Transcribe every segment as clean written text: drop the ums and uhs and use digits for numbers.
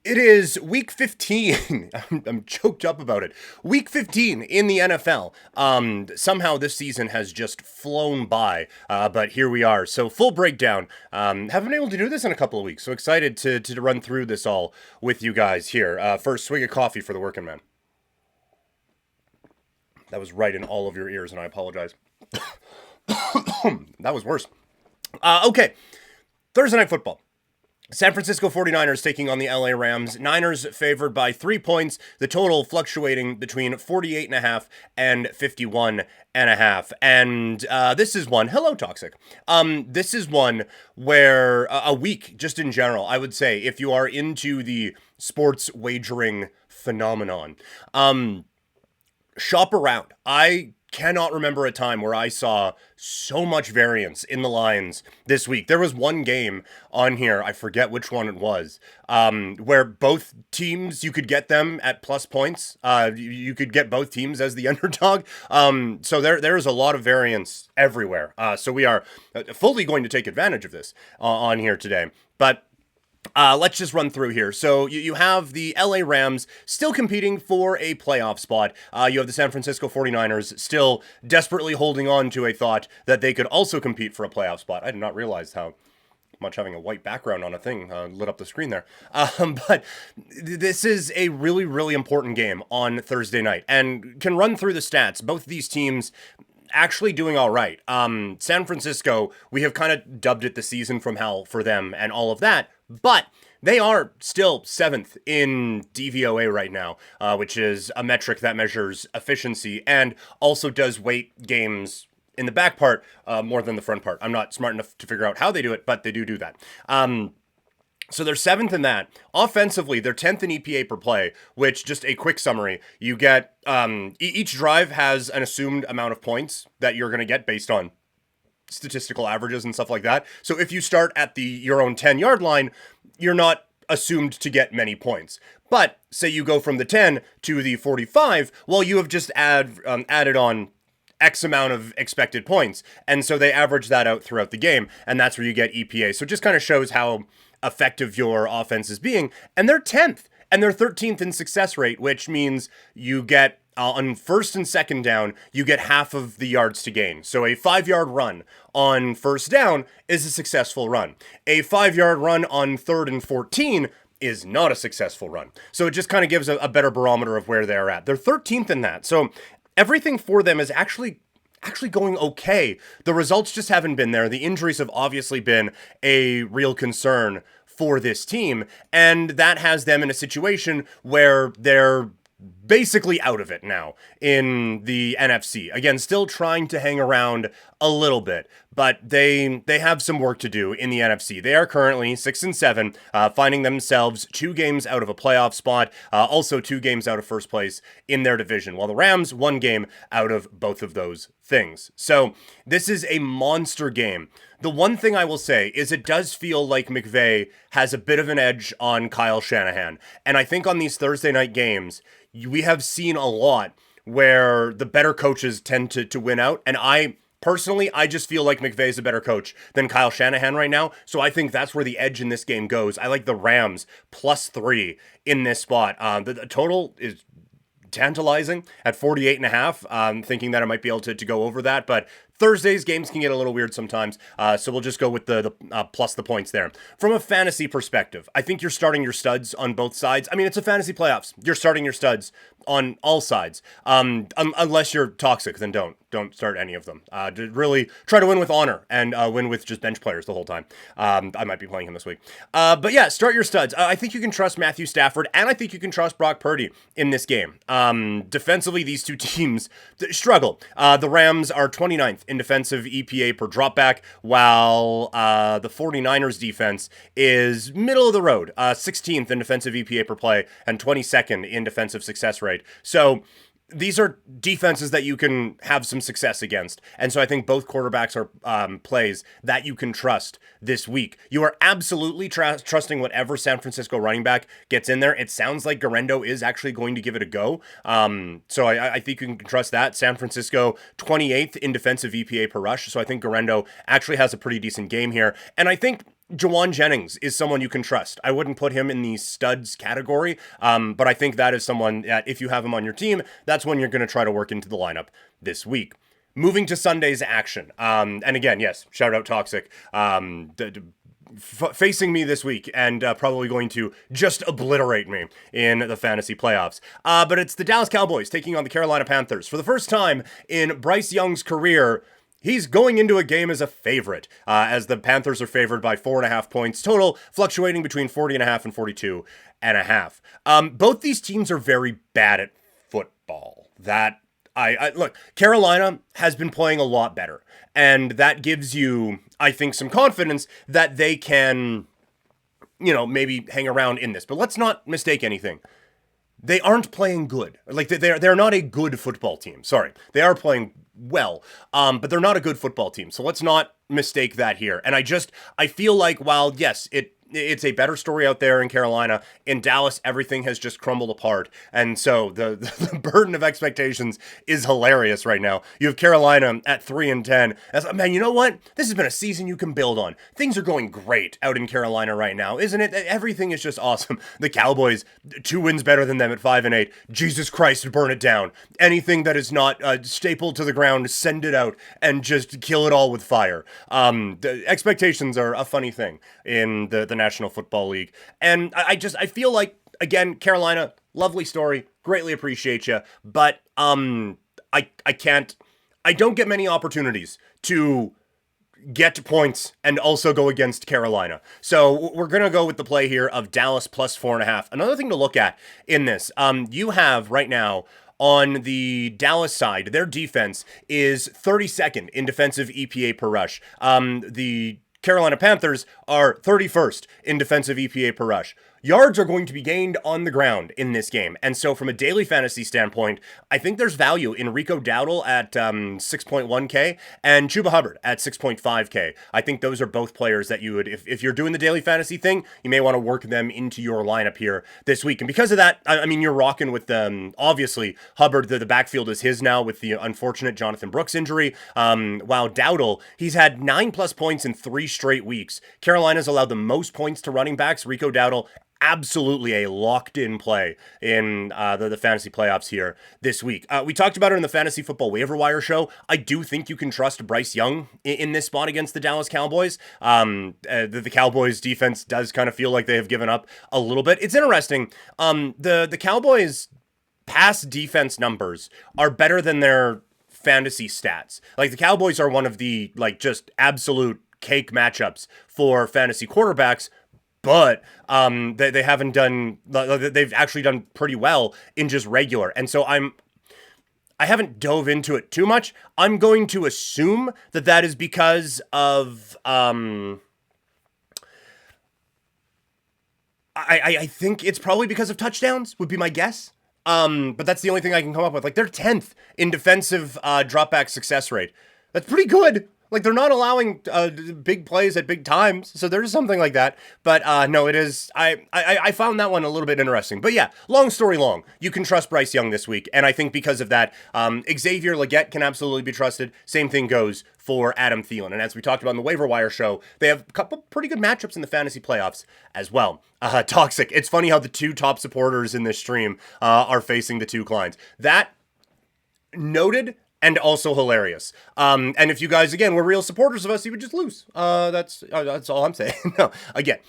It is week 15. I'm choked up about it. Week 15 in the NFL. Somehow this season has just flown by, but here we are. So full breakdown. Haven't been able to do this in a couple of weeks. So excited to run through this all with you guys here. First swig of coffee for the working man. That was right in all of your ears, and I apologize. That was worse. Okay, Thursday Night Football. San Francisco 49ers taking on the LA Rams. Niners favored by 3 points, the total fluctuating between 48.5 and 51.5. And this is one, hello Toxic. This is one where a week, just in general, I would say, if you are into the sports wagering phenomenon, shop around. I cannot remember a time where I saw so much variance in the lines this week. There was one game on here, I forget which one it was, where both teams, you could get them at plus points. You could get both teams as the underdog. So there's a lot of variance everywhere. So we are fully going to take advantage of this on here today. But let's just run through here. So you have the LA Rams still competing for a playoff spot. You have the San Francisco 49ers still desperately holding on to a thought that they could also compete for a playoff spot. I did not realize how much having a white background on a thing lit up the screen there. But this is a really, really important game on Thursday night, and can run through the stats. Both of these teams actually doing all right. San Francisco, we have kind of dubbed it the season from hell for them and all of that, but they are still 7th in DVOA right now, which is a metric that measures efficiency and also does weight games in the back part more than the front part. I'm not smart enough to figure out how they do it, but they do that. So they're 7th in that. Offensively, they're 10th in EPA per play, which, just a quick summary, you get, each drive has an assumed amount of points that you're going to get based on statistical averages and stuff like that. So if you start at your own 10-yard line, you're not assumed to get many points. But say you go from the 10 to the 45, well, you have just added on X amount of expected points. And so they average that out throughout the game, and that's where you get EPA. So it just kind of shows how effective your offense is being. And they're 10th, and they're 13th in success rate, which means you get on first and second down, you get half of the yards to gain. So a 5-yard run on first down is a successful run. A 5-yard run on 3rd and 14 is not a successful run. So it just kind of gives a better barometer of where they're at. They're 13th in that. So everything for them is actually going okay. The results just haven't been there. The injuries have obviously been a real concern for this team, and that has them in a situation where they're basically out of it now in the NFC. Again, still trying to hang around a little bit, but they have some work to do in the NFC. They are currently 6-7, finding themselves 2 games out of a playoff spot, also 2 games out of first place in their division, while the Rams 1 game out of both of those things. So this is a monster game. The one thing I will say is it does feel like McVay has a bit of an edge on Kyle Shanahan. And I think on these Thursday night games, we have seen a lot where the better coaches tend to win out. And personally, I just feel like McVay is a better coach than Kyle Shanahan right now. So I think that's where the edge in this game goes. I like the Rams +3 in this spot. The total is tantalizing at 48.5. Thinking that I might be able to go over that, but Thursday's games can get a little weird sometimes, so we'll just go with the plus the points there. From a fantasy perspective, I think you're starting your studs on both sides. I mean, it's a fantasy playoffs. You're starting your studs on all sides, unless you're toxic, then don't start any of them. To really try to win with honor and win with just bench players the whole time. I might be playing him this week. But yeah, start your studs. I think you can trust Matthew Stafford, and I think you can trust Brock Purdy in this game. Defensively, these two teams struggle. The Rams are 29th in defensive EPA per dropback, while the 49ers defense is middle of the road, 16th in defensive EPA per play and 22nd in defensive success rate. So these are defenses that you can have some success against. And so I think both quarterbacks are plays that you can trust this week. You are absolutely trusting whatever San Francisco running back gets in there. It sounds like Garendo is actually going to give it a go. So I think you can trust that. San Francisco 28th in defensive EPA per rush. So I think Garendo actually has a pretty decent game here. And I think Jawan Jennings is someone you can trust. I wouldn't put him in the studs category, but I think that is someone that if you have him on your team, that's when you're going to try to work into the lineup this week. Moving to Sunday's action. And again, yes, shout out Toxic. Facing me this week and probably going to just obliterate me in the fantasy playoffs. But it's the Dallas Cowboys taking on the Carolina Panthers. For the first time in Bryce Young's career, he's going into a game as a favorite, as the Panthers are favored by 4.5 points total, fluctuating between 40.5 and 42.5. Both these teams are very bad at football. I look, Carolina has been playing a lot better, and that gives you, I think, some confidence that they can, maybe hang around in this. But let's not mistake anything. They aren't playing good. Like, they're not a good football team. Sorry. They are playing well, but they're not a good football team. So let's not mistake that here. And I feel like while, yes, it's a better story out there in Carolina, in Dallas, everything has just crumbled apart. And so the burden of expectations is hilarious right now. You have Carolina at 3-10. Man, you know what? This has been a season you can build on. Things are going great out in Carolina right now, isn't it? Everything is just awesome. The Cowboys, 2 wins better than them at 5-8. Jesus Christ, burn it down. Anything that is not stapled to the ground, send it out and just kill it all with fire. The expectations are a funny thing in the National Football League. And I feel like, again, Carolina, lovely story, greatly appreciate you, but I don't get many opportunities to get points and also go against Carolina. So we're going to go with the play here of Dallas plus 4.5. Another thing to look at in this, you have right now on the Dallas side, their defense is 32nd in defensive EPA per rush. The Carolina Panthers are 31st in defensive EPA per rush. Yards are going to be gained on the ground in this game. And so from a daily fantasy standpoint, I think there's value in Rico Dowdle at 6.1K and Chuba Hubbard at 6.5K. I think those are both players that you would, if you're doing the daily fantasy thing, you may want to work them into your lineup here this week. And because of that, I mean, you're rocking with obviously Hubbard, the backfield is his now with the unfortunate Jonathan Brooks injury. While Dowdle, he's had 9+ points in 3 straight weeks. Carolina's allowed the most points to running backs. Rico Dowdle, absolutely a locked-in play in the fantasy playoffs here this week. We talked about it in the Fantasy Football Waiver Wire show. I do think you can trust Bryce Young in this spot against the Dallas Cowboys. The Cowboys defense does kind of feel like they have given up a little bit. It's interesting. The Cowboys pass defense numbers are better than their fantasy stats. Like, the Cowboys are one of the, just absolute cake matchups for fantasy quarterbacks, but they haven't done, they've actually done pretty well in just regular. And so I haven't dove into it too much. I'm going to assume that is because of, I think it's probably because of touchdowns would be my guess. But that's the only thing I can come up with. Like, they're 10th in defensive dropback success rate. That's pretty good. Like, they're not allowing big plays at big times, so there's something like that. But no, it is. I found that one a little bit interesting. But yeah, long story long, you can trust Bryce Young this week, and I think because of that, Xavier Legette can absolutely be trusted. Same thing goes for Adam Thielen. And as we talked about in the waiver wire show, they have a couple pretty good matchups in the fantasy playoffs as well. Toxic. It's funny how the 2 top supporters in this stream are facing the 2 Kleins. That noted. And also hilarious. And if you guys, again, were real supporters of us, you would just lose. That's all I'm saying. No, again,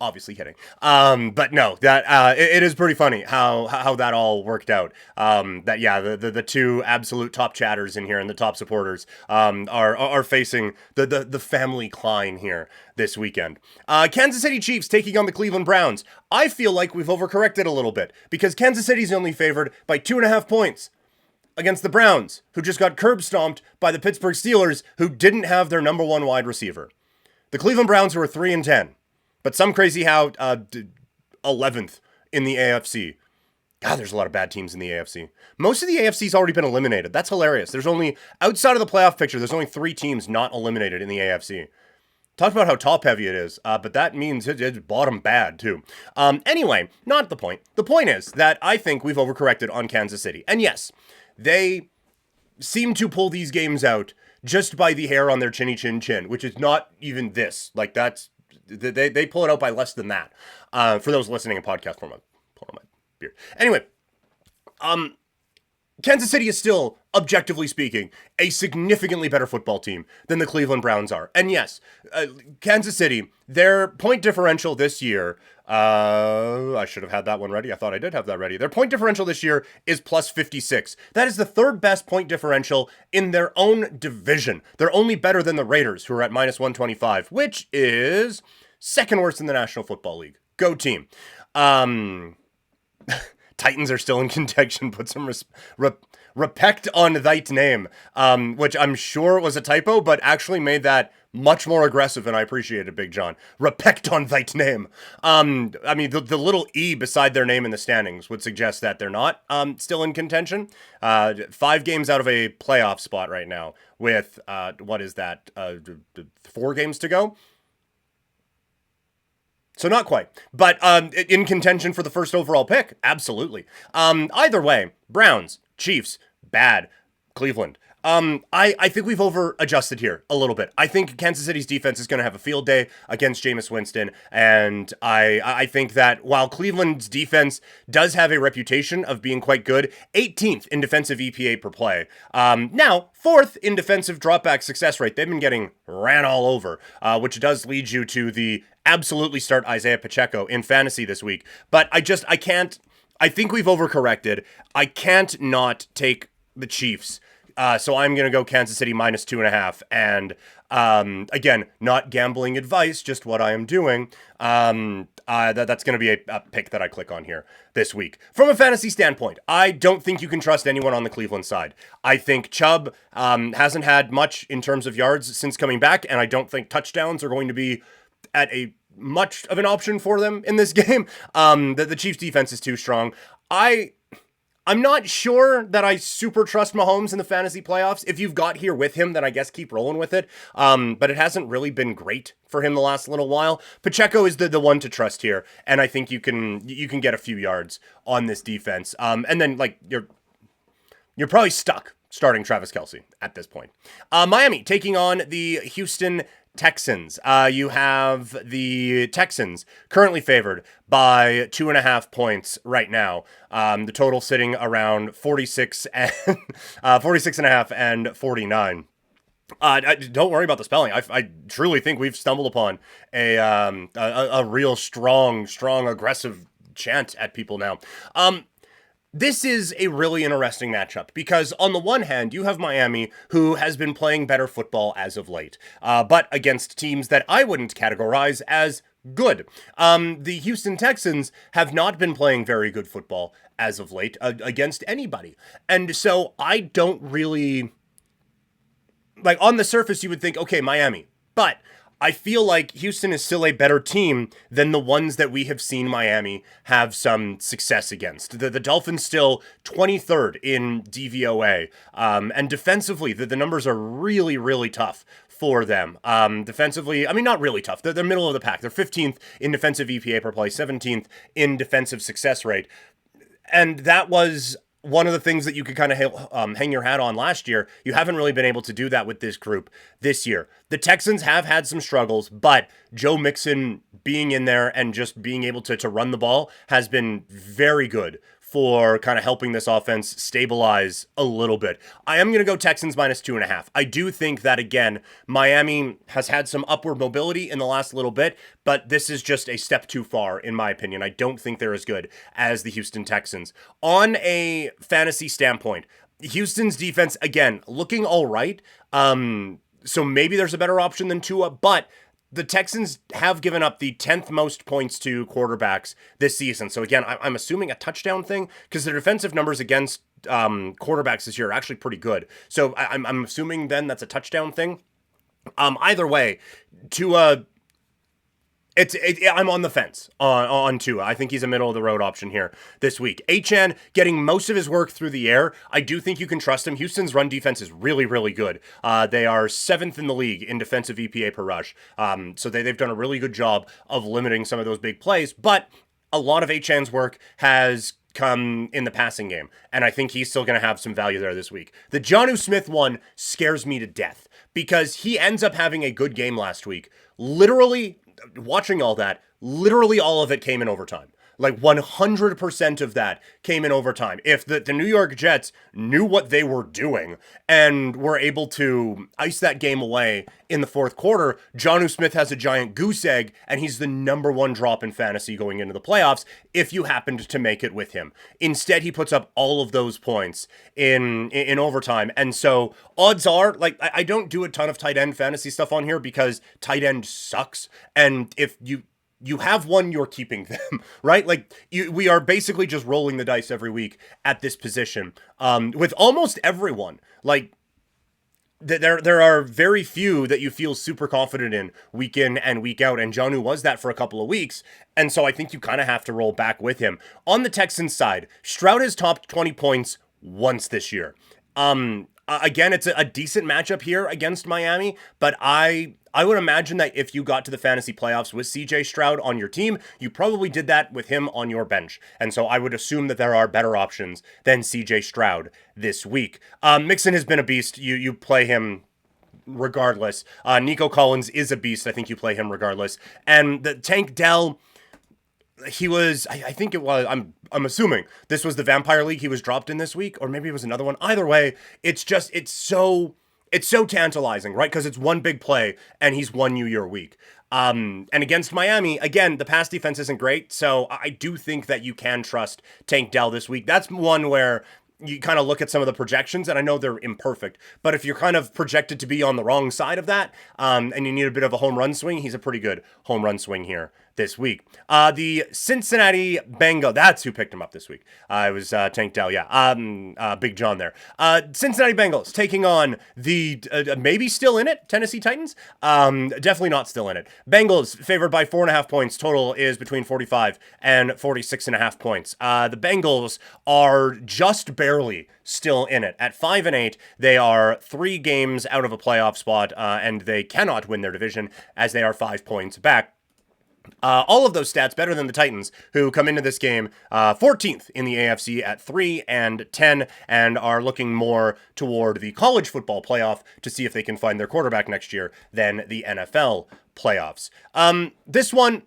obviously kidding. But no, that it is pretty funny how that all worked out. The 2 absolute top chatters in here and the top supporters are facing the family Klein here this weekend. Kansas City Chiefs taking on the Cleveland Browns. I feel like we've overcorrected a little bit because Kansas City's only favored by 2.5 points. Against the Browns, who just got curb stomped by the Pittsburgh Steelers, who didn't have their number 1 wide receiver. The Cleveland Browns, who are 3-10, but some crazy how 11th in the AFC. God, there's a lot of bad teams in the AFC. Most of the AFC's already been eliminated. That's hilarious. There's only, outside of the playoff picture, there's only 3 teams not eliminated in the AFC. Talk about how top-heavy it is, but that means it's bottom bad, too. Anyway, not the point. The point is that I think we've overcorrected on Kansas City. And yes, they seem to pull these games out just by the hair on their chinny chin chin, which is not even this. Like, they pull it out by less than that. For those listening in podcast form, I'm pulling my beard. Anyway, Kansas City is still, objectively speaking, a significantly better football team than the Cleveland Browns are. And yes, Kansas City, their point differential this year, I should have had that one ready. I thought I did have that ready. Their point differential this year is plus 56. That is the third best point differential in their own division. They're only better than the Raiders, who are at minus 125, which is second worst in the National Football League. Go team. Titans are still in contention. Put some respect on that name, which I'm sure was a typo, but actually made that much more aggressive, and I appreciate it, Big John. Respect on that name. I mean, the little E beside their name in the standings would suggest that they're not still in contention. 5 games out of a playoff spot right now with, 4 games to go? So not quite, but in contention for the first overall pick, absolutely. Either way, Browns, Chiefs, bad. Cleveland. I think we've over-adjusted here a little bit. I think Kansas City's defense is going to have a field day against Jameis Winston, and I think that while Cleveland's defense does have a reputation of being quite good, 18th in defensive EPA per play. Now, 4th in defensive dropback success rate. They've been getting ran all over, which does lead you to the absolutely start Isaiah Pacheco in fantasy this week. But I can't. I think we've overcorrected. I can't not take the Chiefs. So I'm going to go Kansas City minus 2.5. And again, not gambling advice, just what I am doing. That's going to be a pick that I click on here this week. From a fantasy standpoint, I don't think you can trust anyone on the Cleveland side. I think Chubb hasn't had much in terms of yards since coming back, and I don't think touchdowns are going to be at a much of an option for them in this game. The Chiefs defense is too strong. I'm not sure that I super trust Mahomes in the fantasy playoffs. If you've got here with him, then I guess keep rolling with it. But it hasn't really been great for him the last little while. Pacheco is the one to trust here, and I think you can get a few yards on this defense. And then you're probably stuck starting Travis Kelce at this point. Miami taking on the Houston Texans. You have the Texans currently favored by 2.5 points right now. The total sitting around 46 and 46.5 and 49. Don't worry about the spelling. I truly think we've stumbled upon a real strong, aggressive chant at people now. This is a really interesting matchup because on the one hand, you have Miami, who has been playing better football as of late, but against teams that I wouldn't categorize as good. The Houston Texans have not been playing very good football as of late against anybody. And so I don't really... on the surface, you would think, okay, Miami. But I feel like Houston is still a better team than the ones that we have seen Miami have some success against. The Dolphins still 23rd in DVOA. And defensively, the numbers are really, really tough for them. Defensively, I mean, not really tough. They're middle of the pack. They're 15th in defensive EPA per play, 17th in defensive success rate. And that was one of the things that you could kind of hang your hat on last year. You haven't really been able to do that with this group this year. The Texans have had some struggles, but Joe Mixon being in there and just being able to run the ball has been very good for kind of helping this offense stabilize a little bit. I am going to go Texans minus 2.5. I do think that, again, Miami has had some upward mobility in the last little bit, but this is just a step too far, in my opinion. I don't think they're as good as the Houston Texans. On a fantasy standpoint, Houston's defense, again, looking all right. So maybe there's a better option than Tua, but the Texans have given up the 10th most points to quarterbacks this season. So again, I'm assuming a touchdown thing because their defensive numbers against quarterbacks this year are actually pretty good. So I'm assuming then that's a touchdown thing. Either way, Tua, I'm on the fence on Tua. I think he's a middle of the road option here this week. Achane getting most of his work through the air. I do think you can trust him. Houston's run defense is really, really good. They are 7th in the league in defensive EPA per rush. So they've done a really good job of limiting some of those big plays, but a lot of Achane's work has come in the passing game, and I think he's still going to have some value there this week. The Jonnu Smith one scares me to death because he ends up having a good game last week. Literally watching all that, literally all of it came in overtime. Like 100% of that came in overtime. If the New York Jets knew what they were doing and were able to ice that game away in the fourth quarter, Jonnu Smith has a giant goose egg, and he's the number one drop in fantasy going into the playoffs if you happened to make it with him. Instead, he puts up all of those points in overtime. And so odds are, like, I don't do a ton of tight end fantasy stuff on here because tight end sucks. And if you have one, you're keeping them, right? Like, we are basically just rolling the dice every week at this position with almost everyone. Like, there are very few that you feel super confident in and week out, and Jonnu was that for a couple of weeks, and so I think you kind of have to roll back with him. On the Texans side, Stroud has topped 20 points once this year. Again, it's a decent matchup here against Miami, but I would imagine that if you got to the fantasy playoffs with CJ Stroud on your team, you probably did that with him on your bench. And so I would assume that there are better options than CJ Stroud this week. Mixon has been a beast. You play him regardless. Nico Collins is a beast. I think you play him regardless. And the Tank Dell, he was, I think it was, I'm assuming this was the Vampire League he was dropped in this week, or maybe it was another one. Either way, it's so tantalizing, right? Because it's one big play and he's won you your week. And against Miami, again, the pass defense isn't great, so I do think that you can trust Tank Dell this week. That's one where you kind of look at some of the projections, and I know they're imperfect, but if you're kind of projected to be on the wrong side of that, and you need a bit of a home run swing, he's a pretty good home run swing here this week. The Cincinnati Bengals, that's who picked him up this week. It was Tank Dell, yeah. Big John there. Cincinnati Bengals taking on the maybe still in it Tennessee Titans. Definitely not still in it. Bengals favored by 4.5 points. Total is between 45 and 46.5 points. The Bengals are just barely still in it. At 5-8, they are 3 games out of a playoff spot, and they cannot win their division as they are 5 points back. All of those stats better than the Titans, who come into this game 14th in the AFC at 3-10 and are looking more toward the college football playoff to see if they can find their quarterback next year than the NFL playoffs. This one,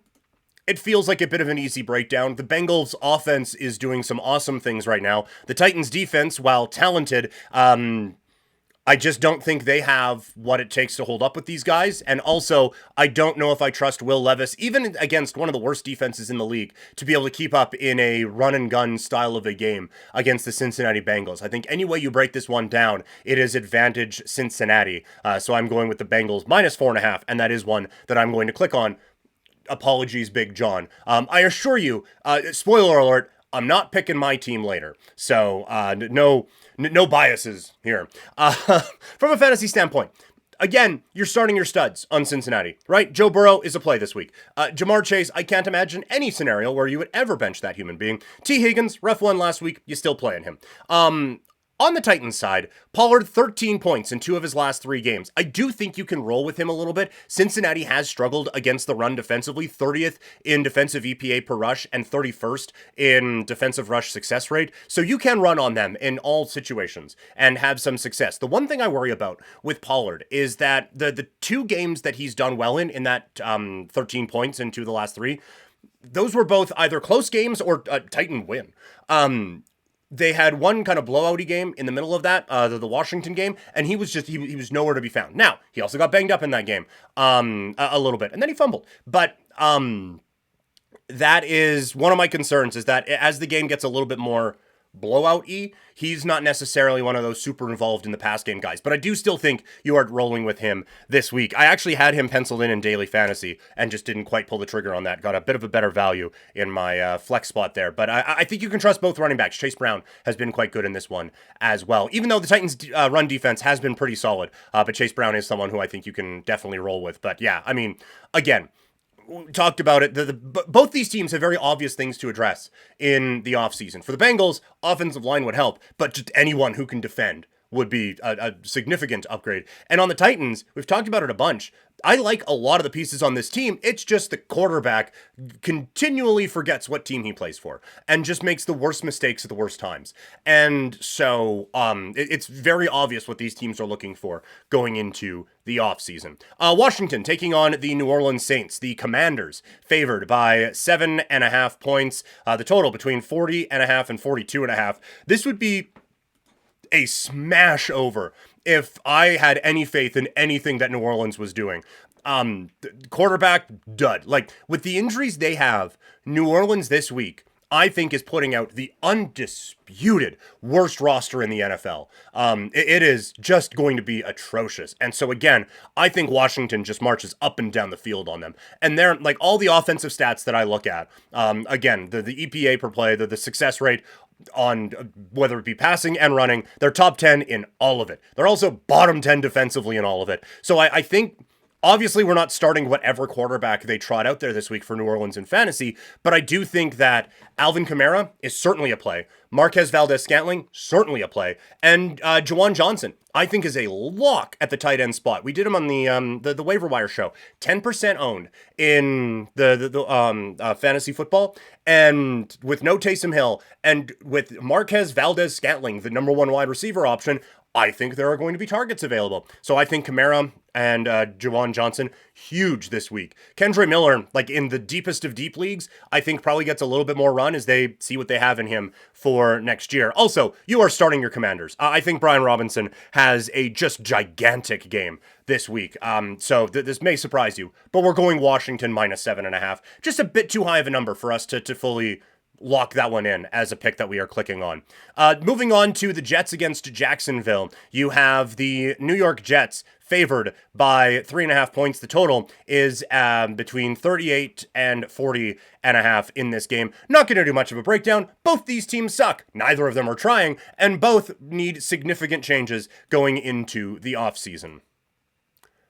it feels like a bit of an easy breakdown. The Bengals offense is doing some awesome things right now. The Titans defense, while talented, I just don't think they have what it takes to hold up with these guys. And also, I don't know if I trust Will Levis, even against one of the worst defenses in the league, to be able to keep up in a run and gun style of a game against the Cincinnati Bengals. I think any way you break this one down, it is advantage Cincinnati. So I'm going with the Bengals minus 4.5, and that is one that I'm going to click on. Apologies, Big John. I assure you, spoiler alert, I'm not picking my team later. So no biases here. From a fantasy standpoint, again, you're starting your studs on Cincinnati, right? Joe Burrow is a play this week. Jamar Chase, I can't imagine any scenario where you would ever bench that human being. T. Higgins, rough one last week, you still playing him. On the Titans side, Pollard 13 points in 2 of his last 3 games. I do think you can roll with him a little bit. Cincinnati has struggled against the run defensively, 30th in defensive EPA per rush and 31st in defensive rush success rate. So you can run on them in all situations and have some success. The one thing I worry about with Pollard is that the 2 games that he's done well in that 13 points in 2 of the last 3, those were both either close games or a Titan win. They had one kind of blowout-y game in the middle of that, the Washington game, and he was nowhere to be found. Now, he also got banged up in that game a little bit, and then he fumbled. But that is one of my concerns, is that as the game gets a little bit more blowout-y, he's not necessarily one of those super involved in the pass game guys, but I do still think you are rolling with him this week. I actually had him penciled in daily fantasy and just didn't quite pull the trigger on that. Got a bit of a better value in my flex spot there, but I think you can trust both running backs. Chase Brown has been quite good in this one as well, even though the Titans run defense has been pretty solid, but Chase Brown is someone who I think you can definitely roll with. But yeah, I mean, again, talked about it. Both these teams have very obvious things to address in the offseason. For the Bengals, offensive line would help, but just anyone who can defend would be a significant upgrade. And on the Titans, we've talked about it a bunch. I like a lot of the pieces on this team. It's just the quarterback continually forgets what team he plays for and just makes the worst mistakes at the worst times. And so it's very obvious what these teams are looking for going into the offseason. Washington taking on the New Orleans Saints. The Commanders favored by 7.5 points. The total between 40.5 and 42.5. This would be a smash over if I had any faith in anything that New Orleans was doing. Quarterback, dud. Like, with the injuries they have, New Orleans this week, I think, is putting out the undisputed worst roster in the NFL. It is just going to be atrocious. And so, again, I think Washington just marches up and down the field on them. And they're, like, all the offensive stats that I look at, again, the EPA per play, the success rate on whether it be passing and running, they're top 10 in all of it. They're also bottom 10 defensively in all of it. So I think... Obviously, we're not starting whatever quarterback they trot out there this week for New Orleans in fantasy, but I do think that Alvin Kamara is certainly a play. Marquez Valdes-Scantling, certainly a play. And Juwan Johnson, I think, is a lock at the tight end spot. We did him on the waiver wire show. 10% owned in the fantasy football. And with no Taysom Hill and with Marquez Valdes-Scantling, the number one wide receiver option, I think there are going to be targets available. So I think Kamara and Juwan Johnson, huge this week. Kendre Miller, like in the deepest of deep leagues, I think probably gets a little bit more run as they see what they have in him for next year. Also, you are starting your Commanders. I think Brian Robinson has a just gigantic game this week. So this may surprise you, but we're going Washington minus 7.5. Just a bit too high of a number for us to fully lock that one in as a pick that we are clicking on. Moving on to the Jets against Jacksonville. You have the New York Jets favored by 3.5 points. The total is between 38 and 40.5 in this game. Not going to do much of a breakdown. Both these teams suck. Neither of them are trying, and both need significant changes going into the offseason.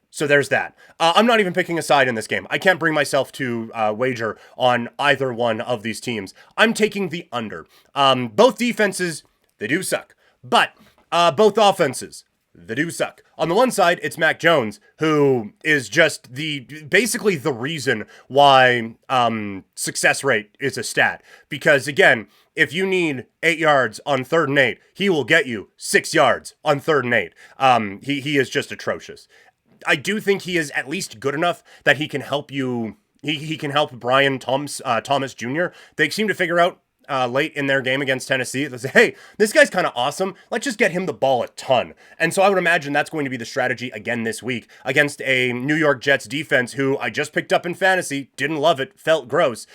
So there's that. I'm not even picking a side in this game. I can't bring myself to wager on either one of these teams. I'm taking the under. Both defenses, they do suck. But both offenses, they do suck. On the one side, it's Mac Jones, who is just basically the reason why success rate is a stat. Because again, if you need 8 yards on 3rd and 8, he will get you 6 yards on 3rd and 8. He is just atrocious. I do think he is at least good enough that he can help you. He can help Brian Thomas Jr. They seem to figure out late in their game against Tennessee. They say, hey, this guy's kind of awesome. Let's just get him the ball a ton. And so I would imagine that's going to be the strategy again this week against a New York Jets defense who I just picked up in fantasy. Didn't love it. Felt gross.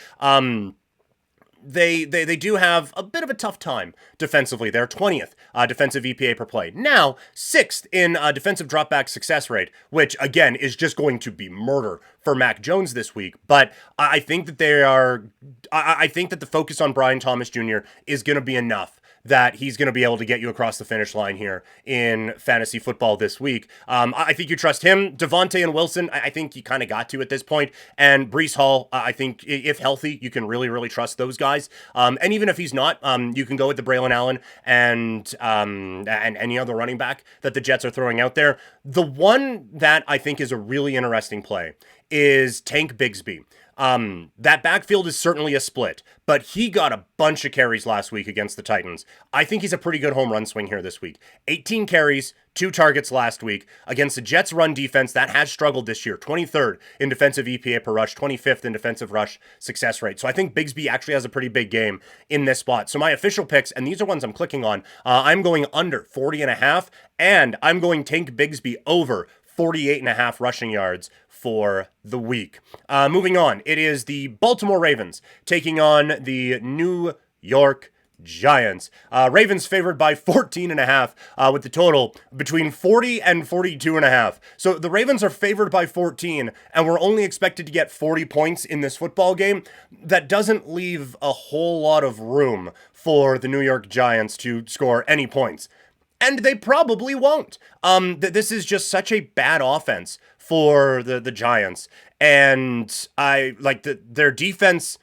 They do have a bit of a tough time defensively. They're 20th defensive EPA per play. Now, 6th in defensive dropback success rate, which, again, is just going to be murder for Mac Jones this week. But I think that I think that the focus on Brian Thomas Jr. is going to be enough that he's going to be able to get you across the finish line here in fantasy football this week. I think you trust him. Devontae and Wilson, I think you kind of got to at this point. And Breece Hall, I think if healthy, you can really, really trust those guys. And even if he's not, you can go with the Braylon Allen and any other running back that the Jets are throwing out there. The one that I think is a really interesting play is Tank Bigsby. That backfield is certainly a split, but he got a bunch of carries last week against the Titans. I think he's a pretty good home run swing here this week. 18 carries, 2 targets last week against the Jets run defense that has struggled this year. 23rd in defensive EPA per rush, 25th in defensive rush success rate. So I think Bigsby actually has a pretty big game in this spot. So my official picks, and these are ones I'm clicking on, I'm going under 40.5, and I'm going Tank Bigsby over 48.5 rushing yards for the week. Moving on, it is the Baltimore Ravens taking on the New York Giants. Ravens favored by 14.5 with the total between 40 and 42.5. So the Ravens are favored by 14 and we're only expected to get 40 points in this football game. That doesn't leave a whole lot of room for the New York Giants to score any points. And they probably won't. This is just such a bad offense for the Giants. And I like their defense.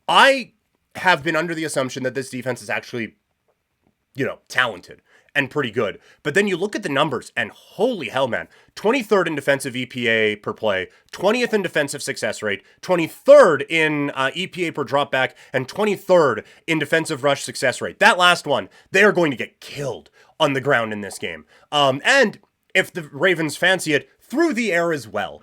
I have been under the assumption that this defense is actually, talented and pretty good. But then you look at the numbers and holy hell, man, 23rd in defensive EPA per play, 20th in defensive success rate, 23rd in EPA per dropback, and 23rd in defensive rush success rate. That last one, they are going to get killed on the ground in this game. And if the Ravens fancy it, through the air as well.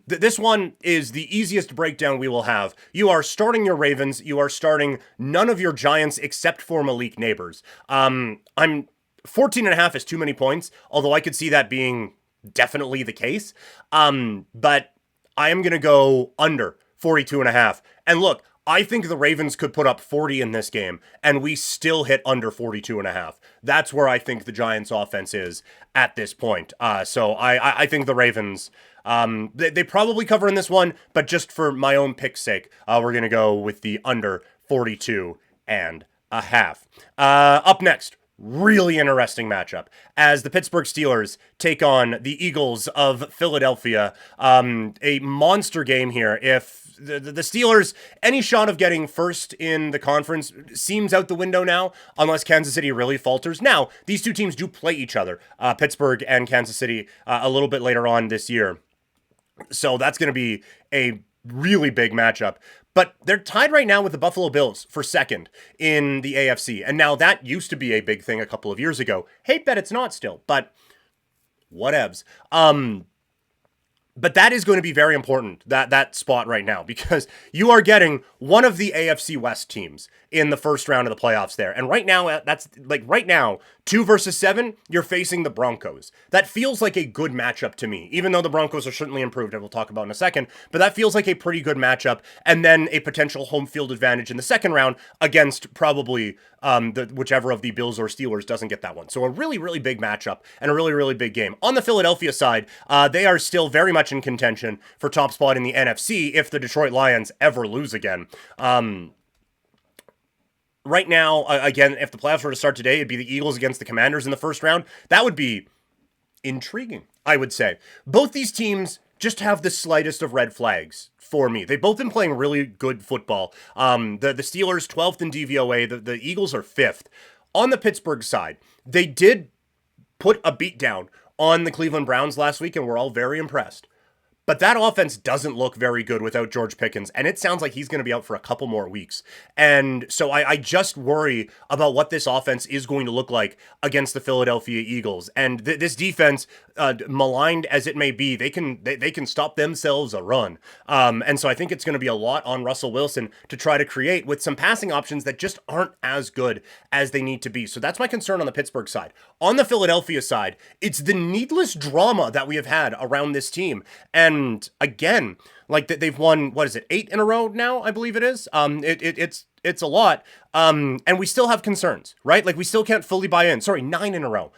This one is the easiest breakdown we will have. You are starting your Ravens. You are starting none of your Giants except for Malik Neighbors. I'm 14.5 is too many points, although I could see that being definitely the case. But I am going to go under 42.5. And look, I think the Ravens could put up 40 in this game, and we still hit under 42.5. That's where I think the Giants' offense is at this point. So I think the Ravens, they probably cover in this one, but just for my own pick's sake, we're going to go with the under 42.5. Up next, really interesting matchup as the Pittsburgh Steelers take on the Eagles of Philadelphia. A monster game here. If the Steelers, any shot of getting first in the conference seems out the window now, unless Kansas City really falters. Now, these two teams do play each other, Pittsburgh and Kansas City, a little bit later on this year. So that's going to be a really big matchup. But they're tied right now with the Buffalo Bills for second in the AFC. And now that used to be a big thing a couple of years ago. Hate that it's not still, but whatevs. But that is going to be very important, that spot right now, because you are getting one of the AFC West teams in the first round of the playoffs there. And right now, that's like right now, 2 versus 7, you're facing the Broncos. That feels like a good matchup to me, even though the Broncos are certainly improved, and we'll talk about in a second. But that feels like a pretty good matchup. And then a potential home field advantage in the second round against probably whichever of the Bills or Steelers doesn't get that one. So a really, really big matchup and a really, really big game. On the Philadelphia side, they are still very much in contention for top spot in the NFC if the Detroit Lions ever lose again. Right now, again, if the playoffs were to start today, it'd be the Eagles against the Commanders in the first round. That would be intriguing, I would say. Both these teams just have the slightest of red flags for me. They've both been playing really good football. The Steelers, 12th in DVOA. The Eagles are 5th. On the Pittsburgh side, they did put a beat down on the Cleveland Browns last week, and we're all very impressed. But that offense doesn't look very good without George Pickens, and it sounds like he's going to be out for a couple more weeks. And so I just worry about what this offense is going to look like against the Philadelphia Eagles. And this defense, maligned as it may be, they can stop themselves a run. And so I think it's going to be a lot on Russell Wilson to try to create with some passing options that just aren't as good as they need to be. So that's my concern on the Pittsburgh side. On the Philadelphia side, it's the needless drama that we have had around this team. And again, like they've won, 8 in a row now, I believe it is. It's a lot. And we still have concerns, right? Like we still can't fully buy in. Sorry, 9 in a row.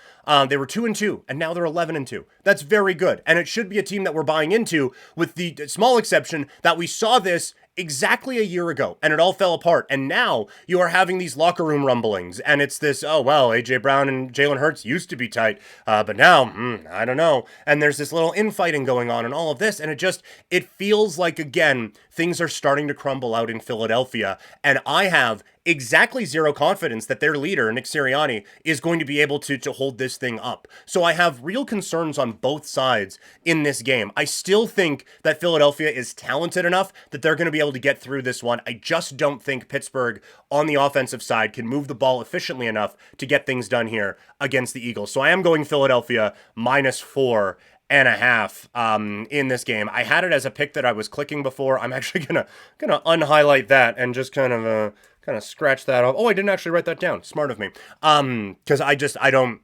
They were 2-2 and now they're 11-2. That's very good. And it should be a team that we're buying into, with the small exception that we saw this exactly a year ago and it all fell apart. And now you are having these locker room rumblings and it's this, oh, well, AJ Brown and Jalen Hurts used to be tight, but now, I don't know. And there's this little infighting going on and all of this. And it feels like, again, things are starting to crumble out in Philadelphia. And I have exactly zero confidence that their leader, Nick Sirianni, is going to be able to hold this thing up. So I have real concerns on both sides in this game. I still think that Philadelphia is talented enough that they're going to be able to get through this one. I just don't think Pittsburgh on the offensive side can move the ball efficiently enough to get things done here against the Eagles. So I am going Philadelphia -4.5 in this game. I had it as a pick that I was clicking before. I'm actually gonna unhighlight that and just kind of scratch that off. Oh, I didn't actually write that down. Smart of me. Because I don't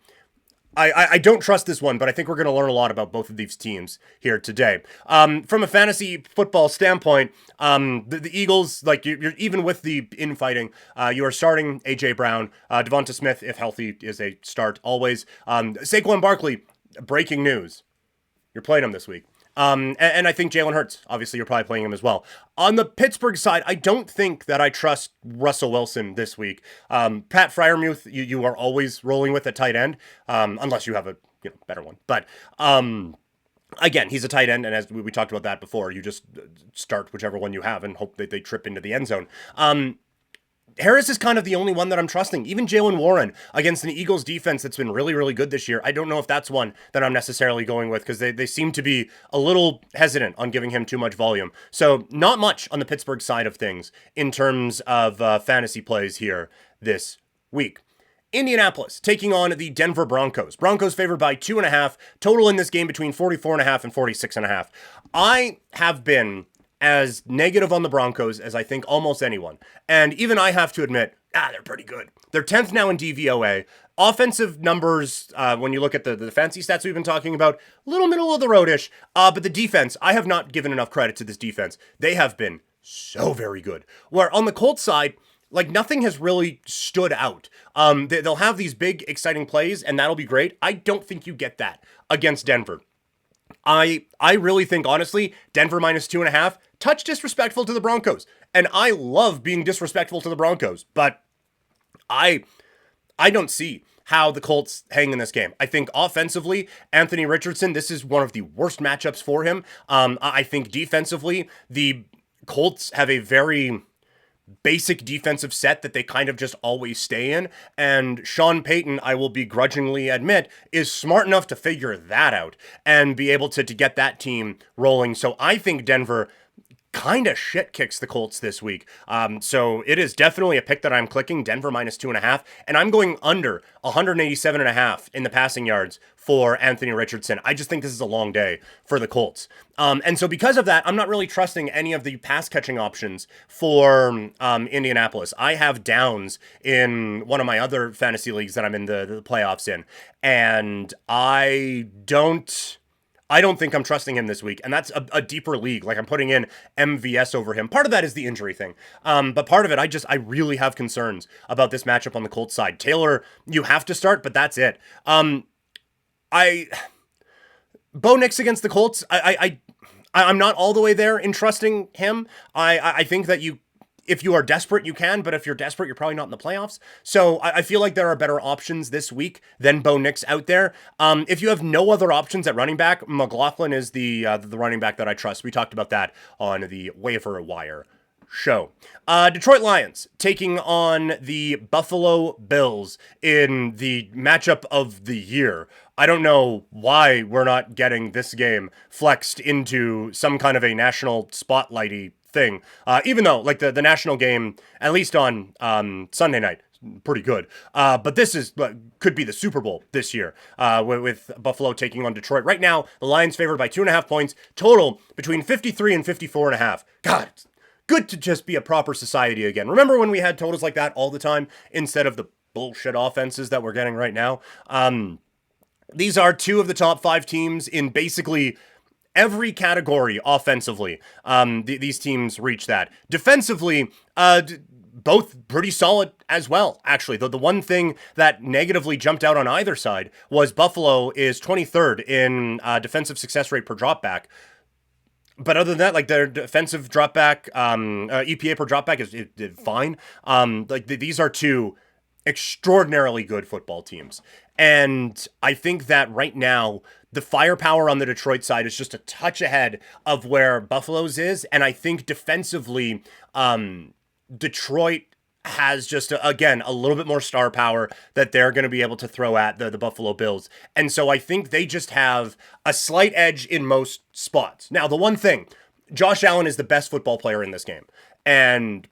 trust this one, but I think we're going to learn a lot about both of these teams here today. From a fantasy football standpoint, the Eagles, like you're even with the infighting, you are starting AJ Brown, Devonta Smith, if healthy, is a start always. Saquon Barkley, breaking news. You're playing him this week. And I think Jalen Hurts, obviously you're probably playing him as well. On the Pittsburgh side, I don't think that I trust Russell Wilson this week. Pat Freiermuth, you are always rolling with a tight end, unless you have a better one. But again, he's a tight end, and as we talked about that before, you just start whichever one you have and hope that they trip into the end zone. Harris is kind of the only one that I'm trusting. Even Jaylen Warren against an Eagles defense that's been really, really good this year. I don't know if that's one that I'm necessarily going with because they seem to be a little hesitant on giving him too much volume. So not much on the Pittsburgh side of things in terms of fantasy plays here this week. Indianapolis taking on the Denver Broncos. Broncos favored by 2.5. Total in this game between 44.5 and 46.5. I have been as negative on the Broncos as I think almost anyone. And even I have to admit, they're pretty good. They're 10th now in DVOA. Offensive numbers, when you look at the fancy stats we've been talking about, little middle of the roadish. But the defense, I have not given enough credit to this defense. They have been so very good. Where on the Colts side, like nothing has really stood out. They'll have these big, exciting plays, and that'll be great. I don't think you get that against Denver. I really think, honestly, Denver minus 2.5, touch disrespectful to the Broncos. And I love being disrespectful to the Broncos, but I don't see how the Colts hang in this game. I think offensively, Anthony Richardson, this is one of the worst matchups for him. I think defensively, the Colts have a very basic defensive set that they kind of just always stay in. And Sean Payton, I will begrudgingly admit, is smart enough to figure that out and be able to get that team rolling. So I think Denver kind of shit kicks the Colts this week. So it is definitely a pick that I'm clicking, Denver minus 2.5, and I'm going under 187.5 in the passing yards for Anthony Richardson. I just think this is a long day for the Colts. And so because of that, I'm not really trusting any of the pass catching options for Indianapolis. I have Downs in one of my other fantasy leagues that I'm in the playoffs in, and I don't think I'm trusting him this week, and that's a deeper league. Like, I'm putting in MVS over him. Part of that is the injury thing, but part of it, I really have concerns about this matchup on the Colts side. Taylor, you have to start, but that's it. Bo Nix against the Colts, I'm not all the way there in trusting him. I think that if you are desperate, you can, but if you're desperate, you're probably not in the playoffs. So I feel like there are better options this week than Bo Nix out there. If you have no other options at running back, McLaughlin is the running back that I trust. We talked about that on the waiver wire show. Detroit Lions taking on the Buffalo Bills in the matchup of the year. I don't know why we're not getting this game flexed into some kind of a national spotlighty thing, even though like the national game, at least on Sunday night, pretty good. But this could be the Super Bowl this year with Buffalo taking on Detroit. Right now, the Lions favored by 2.5 points, total between 53 and 54.5. God, it's good to just be a proper society again. Remember when we had totals like that all the time instead of the bullshit offenses that we're getting right now? These are two of the top 5 teams in basically every category offensively. These teams reach that. Defensively, both pretty solid as well, actually. The one thing that negatively jumped out on either side was Buffalo is 23rd in defensive success rate per dropback. But other than that, like their defensive dropback, EPA per dropback is fine. These are two extraordinarily good football teams. And I think that right now, the firepower on the Detroit side is just a touch ahead of where Buffalo's is. And I think defensively, Detroit has just, again, a little bit more star power that they're going to be able to throw at the Buffalo Bills. And so I think they just have a slight edge in most spots. Now, the one thing, Josh Allen is the best football player in this game. And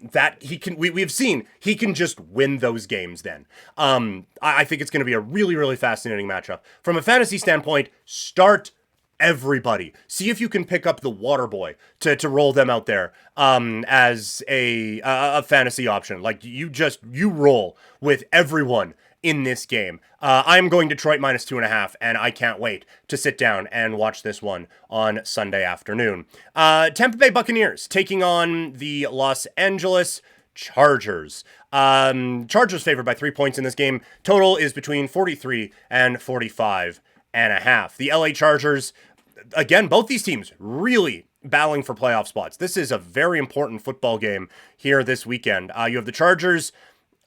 that he can, we've seen he can just win those games then. I think it's going to be a really, really fascinating matchup. From a fantasy standpoint, start everybody. See if you can pick up the water boy to roll them out there as a fantasy option. Like you roll with everyone in this game. I'm going Detroit minus 2.5, and I can't wait to sit down and watch this one on Sunday afternoon. Tampa Bay Buccaneers taking on the Los Angeles Chargers. Chargers favored by 3 points in this game. Total is between 43 and 45.5. The LA Chargers, again, both these teams really battling for playoff spots. This is a very important football game here this weekend. You have the Chargers,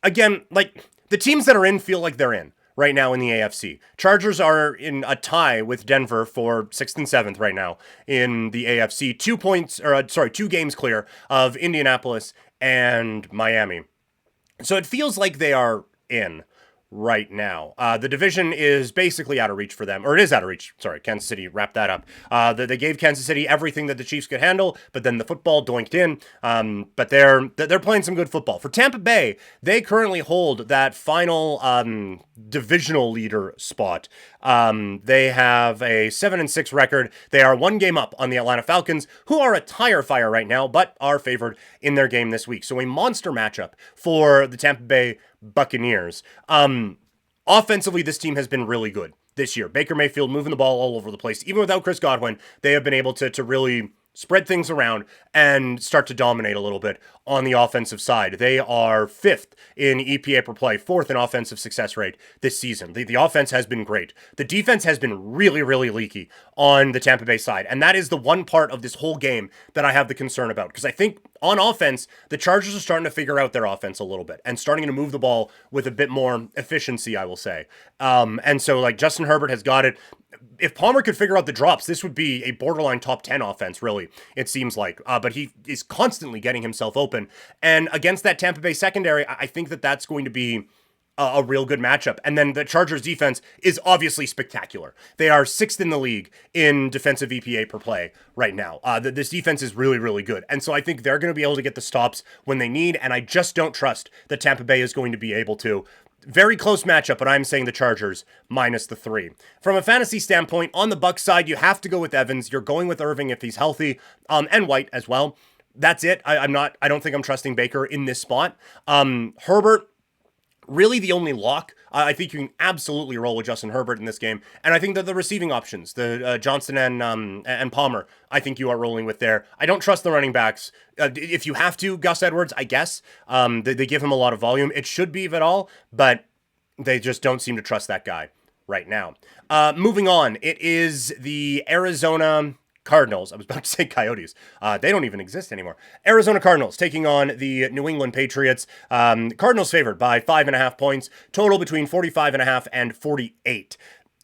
again, like the teams that are in feel like they're in right now in the AFC. Chargers are in a tie with Denver for 6th and 7th right now in the AFC. 2 games clear of Indianapolis and Miami. So it feels like they are in right now. The division is basically out of reach for them, or it is out of reach. Sorry, Kansas City wrapped that up. They gave Kansas City everything that the Chiefs could handle, but then the football doinked in. But they're playing some good football. For Tampa Bay, they currently hold that final divisional leader spot. They have a 7-6 record. They are one game up on the Atlanta Falcons, who are a tire fire right now, but are favored in their game this week. So a monster matchup for the Tampa Bay Buccaneers. Offensively, this team has been really good this year. Baker Mayfield moving the ball all over the place. Even without Chris Godwin, they have been able to really spread things around and start to dominate a little bit on the offensive side. They are 5th in EPA per play, 4th in offensive success rate this season. The offense has been great. The defense has been really, really leaky on the Tampa Bay side. And that is the one part of this whole game that I have the concern about. Because I think on offense, the Chargers are starting to figure out their offense a little bit and starting to move the ball with a bit more efficiency, I will say. And so, like, Justin Herbert has got it. If Palmer could figure out the drops, this would be a borderline top 10 offense, really, it seems like. But he is constantly getting himself open. And against that Tampa Bay secondary, I think that that's going to be a real good matchup. And then the Chargers defense is obviously spectacular. They are 6th in the league in defensive EPA per play right now. This defense is really, really good. And so I think they're going to be able to get the stops when they need. And I just don't trust that Tampa Bay is going to be able to. Very close matchup, but I'm saying the Chargers minus the 3. From a fantasy standpoint, on the Bucs side, you have to go with Evans. You're going with Irving if he's healthy, and White as well. That's it. I don't think I'm trusting Baker in this spot. Herbert, really the only lock. I think you can absolutely roll with Justin Herbert in this game. And I think that the receiving options, the Johnston and Palmer, I think you are rolling with there. I don't trust the running backs. If you have to, Gus Edwards, I guess. They give him a lot of volume. It should be Vidal, but they just don't seem to trust that guy right now. Moving on, it is the Arizona Cardinals. I was about to say Coyotes. They don't even exist anymore. Arizona Cardinals taking on the New England Patriots. Cardinals favored by 5.5 points. Total between 45.5 and 48.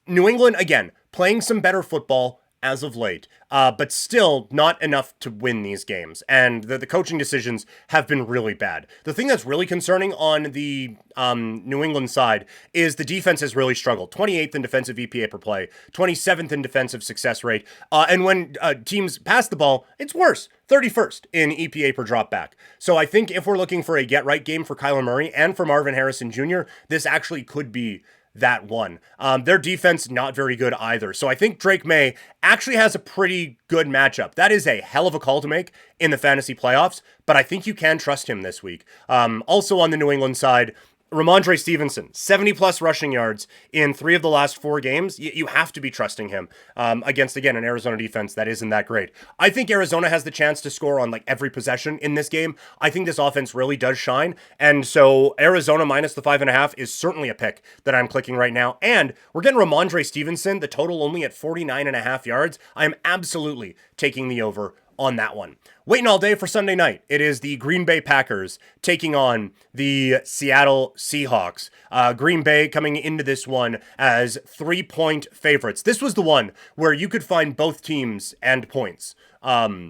New England, again, playing some better football as of late, but still not enough to win these games. And the coaching decisions have been really bad. The thing that's really concerning on the New England side is the defense has really struggled. 28th in defensive EPA per play, 27th in defensive success rate. And when teams pass the ball, it's worse. 31st in EPA per drop back. So I think if we're looking for a get-right game for Kyler Murray and for Marvin Harrison Jr., this actually could be that one. Their defense, not very good either. So I think Drake May actually has a pretty good matchup. That is a hell of a call to make in the fantasy playoffs, but I think you can trust him this week. Also on the New England side, Ramondre Stevenson, 70-plus rushing yards in 3 of the last 4 games. You have to be trusting him against, again, an Arizona defense that isn't that great. I think Arizona has the chance to score on like every possession in this game. I think this offense really does shine. And so Arizona minus the 5.5 is certainly a pick that I'm clicking right now. And we're getting Ramondre Stevenson, the total only at 49.5 yards. I am absolutely taking the over on that one. Waiting all day for Sunday night. It is the Green Bay Packers taking on the Seattle Seahawks. Green Bay coming into this one as 3-point favorites. This was the one where you could find both teams and points. That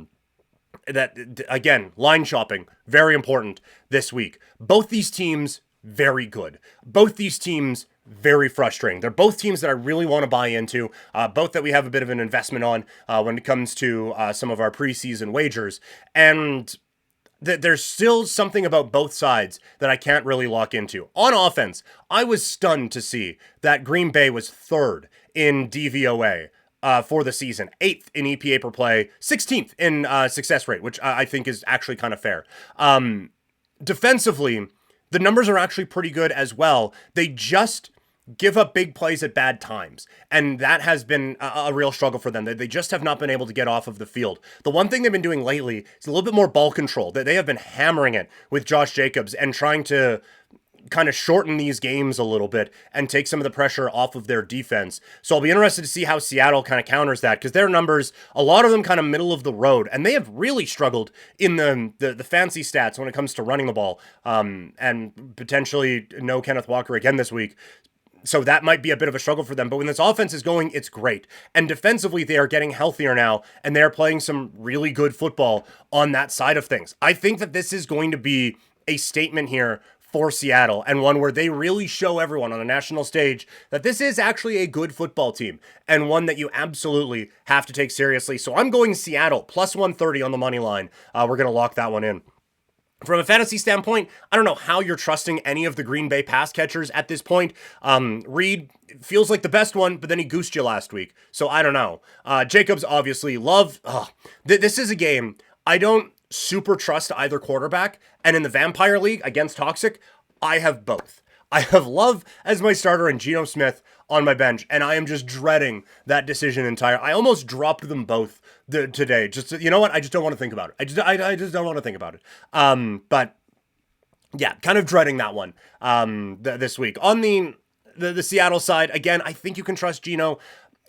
again, line shopping, very important this week. Both these teams, very good. Both these teams, very frustrating. They're both teams that I really want to buy into, both that we have a bit of an investment on when it comes to some of our preseason wagers. And there's still something about both sides that I can't really lock into. On offense, I was stunned to see that Green Bay was 3rd in DVOA for the season, 8th in EPA per play, 16th in success rate, which I think is actually kind of fair. Defensively, the numbers are actually pretty good as well. They just give up big plays at bad times. And that has been a real struggle for them. They just have not been able to get off of the field. The one thing they've been doing lately is a little bit more ball control. They have been hammering it with Josh Jacobs and trying to kind of shorten these games a little bit and take some of the pressure off of their defense. So I'll be interested to see how Seattle kind of counters that, because their numbers, a lot of them kind of middle of the road, and they have really struggled in the fancy stats when it comes to running the ball, and potentially no Kenneth Walker again this week. So that might be a bit of a struggle for them. But when this offense is going, it's great. And defensively, they are getting healthier now, and they're playing some really good football on that side of things. I think that this is going to be a statement here for Seattle, and one where they really show everyone on a national stage that this is actually a good football team and one that you absolutely have to take seriously. So I'm going Seattle plus 130 on the money line. We're going to lock that one in. From a fantasy standpoint, I don't know how you're trusting any of the Green Bay pass catchers at this point. Reed feels like the best one, but then he goosed you last week. So I don't know. Jacobs, obviously, Love. This is a game I don't super trust either quarterback. And in the Vampire League against Toxic, I have both. I have Love as my starter and Geno Smith on my bench, and I am just dreading that decision entire. I almost dropped them both today. Just, you know what? I just don't want to think about it. I just don't want to think about it. But yeah, kind of dreading that one this week. On the Seattle side, again, I think you can trust Geno.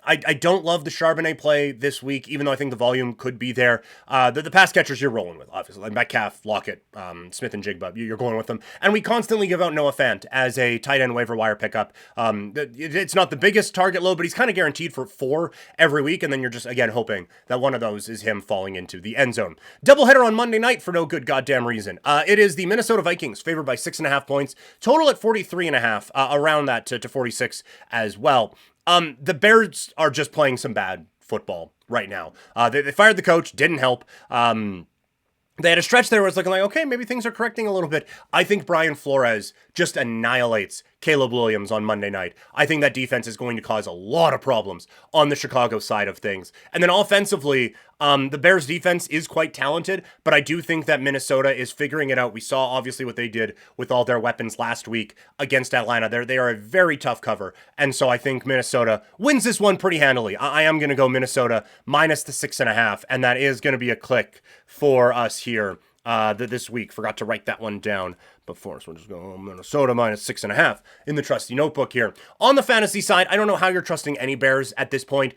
I don't love the Charbonnet play this week, even though I think the volume could be there. The pass catchers you're rolling with, obviously. Like Metcalf, Lockett, Smith, and Jigba. You're going with them. And we constantly give out Noah Fant as a tight end waiver wire pickup. It's not the biggest target load, but he's kind of guaranteed for 4 every week. And then you're just, again, hoping that one of those is him falling into the end zone. Doubleheader on Monday night for no good goddamn reason. It is the Minnesota Vikings favored by 6.5 points. Total at 43.5, around that to 46 as well. The Bears are just playing some bad football right now. They fired the coach, didn't help. They had a stretch there where it's looking like, okay, maybe things are correcting a little bit. I think Brian Flores just annihilates Caleb Williams on Monday night. I think that defense is going to cause a lot of problems on the Chicago side of things. And then offensively, the Bears defense is quite talented, but I do think that Minnesota is figuring it out. We saw obviously what they did with all their weapons last week against Atlanta. They are a very tough cover. And so I think Minnesota wins this one pretty handily. I am going to go Minnesota minus the 6.5, and that is going to be a click for us here this week. Forgot to write that one down before, so we'll just go Minnesota minus 6.5 in the trusty notebook here. On the fantasy side, I don't know how you're trusting any Bears at this point,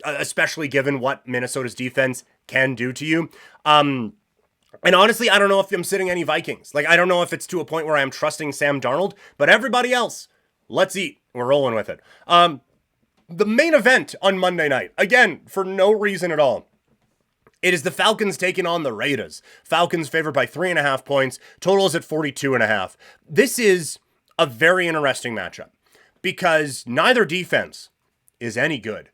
especially given what Minnesota's defense can do to you. And honestly, I don't know if I'm sitting any Vikings. Like, I don't know if it's to a point where I'm trusting Sam Darnold, but everybody else, let's eat. We're rolling with it. The main event on Monday night, again, for no reason at all, it is the Falcons taking on the Raiders. Falcons favored by 3.5 points. Total is at 42.5. This is a very interesting matchup because neither defense is any good.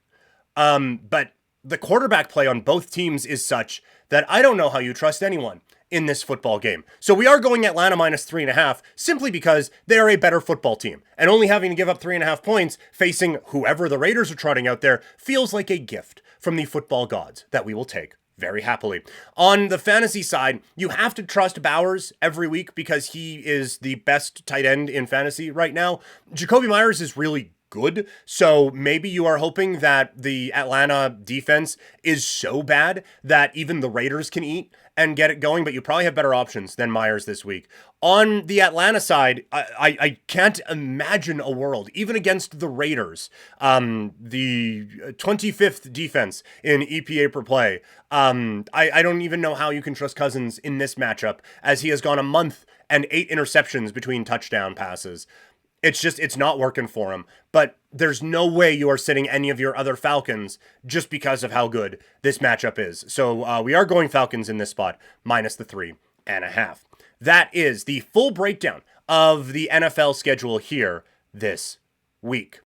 But the quarterback play on both teams is such that I don't know how you trust anyone in this football game. So we are going Atlanta minus 3.5 simply because they are a better football team. And only having to give up 3.5 points facing whoever the Raiders are trotting out there feels like a gift from the football gods that we will take very happily. On the fantasy side, you have to trust Bowers every week because he is the best tight end in fantasy right now. Jacoby Myers is really good, so maybe you are hoping that the Atlanta defense is so bad that even the Raiders can eat and get it going, but you probably have better options than Myers this week. On the Atlanta side, I can't imagine a world, even against the Raiders, the 25th defense in EPA per play. I don't even know how you can trust Cousins in this matchup, as he has gone a month and 8 interceptions between touchdown passes. It's not working for him, but there's no way you are sitting any of your other Falcons just because of how good this matchup is. So we are going Falcons in this spot, minus the 3.5. That is the full breakdown of the NFL schedule here this week.